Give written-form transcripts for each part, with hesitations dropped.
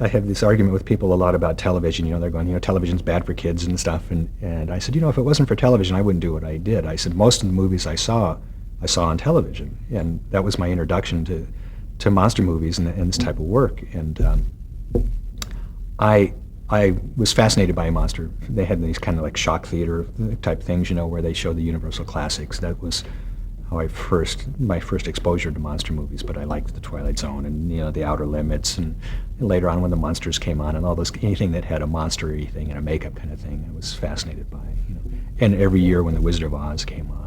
I have this argument with people a lot about television. They're going, television's bad for kids and stuff. And I said, if it wasn't for television, I wouldn't do what I did. I said, most of the movies I saw on television. And that was my introduction to monster movies and this type of work. And I was fascinated by monster. They had these kind of like shock theater type things, where they show the Universal classics. That was how my first exposure to monster movies. But I liked The Twilight Zone and The Outer Limits, and later on when the monsters came on and all those, anything that had a monster-y thing and a makeup kind of thing, I was fascinated by. And every year when The Wizard of Oz came on,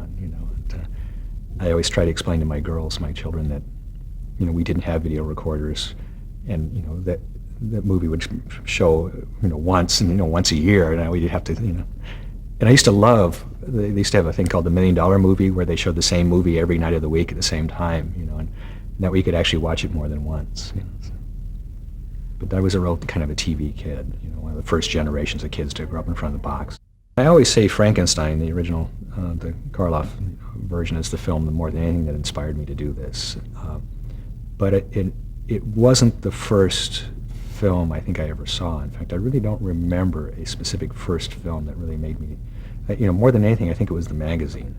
I always try to explain to my children, that we didn't have video recorders, and that movie would show once a year, and we'd have to And I used to love, they used to have a thing called the $1 Million Movie, where they showed the same movie every night of the week at the same time, and that way you could actually watch it more than once. So. But I was a real kind of a TV kid, one of the first generations of kids to grow up in front of the box. I always say Frankenstein, the original, the Karloff version, is the film more than anything that inspired me to do this. But it wasn't the first film I think I ever saw. In fact, I really don't remember a specific first film that really made me, more than anything, I think it was the magazine,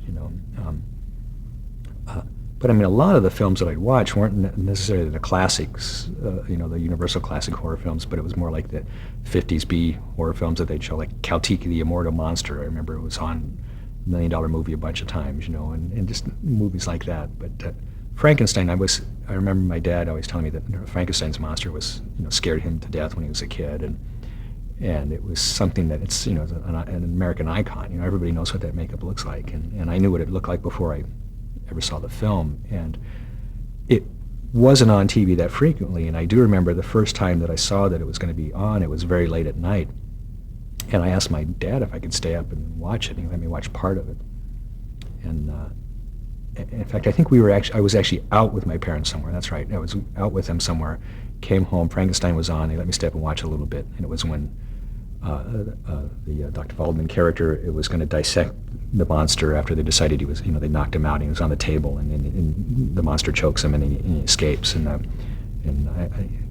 But a lot of the films that I'd watch weren't necessarily the classics, the Universal classic horror films, but it was more like the 50s B horror films that they'd show, like Caltique the Immortal Monster. I remember it was on $1 Million Movie a bunch of times, and just movies like that. But Frankenstein, I remember my dad always telling me that Frankenstein's monster was, scared him to death when he was a kid, and it was something that it's, an American icon. Everybody knows what that makeup looks like, and I knew what it looked like before I ever saw the film, and it wasn't on TV that frequently. And I do remember the first time that I saw that it was going to be on, it was very late at night, and I asked my dad if I could stay up and watch it, and he let me watch part of it. And in fact, I think I was actually out with my parents somewhere. That's right. I was out with them somewhere. Came home. Frankenstein was on. They let me stay up and watch a little bit. And it was when the Dr. Waldman character, it was going to dissect the monster after they decided he was, they knocked him out. And he was on the table, and the monster chokes him, and he escapes. And I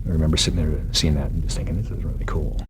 remember sitting there seeing that and just thinking, this is really cool.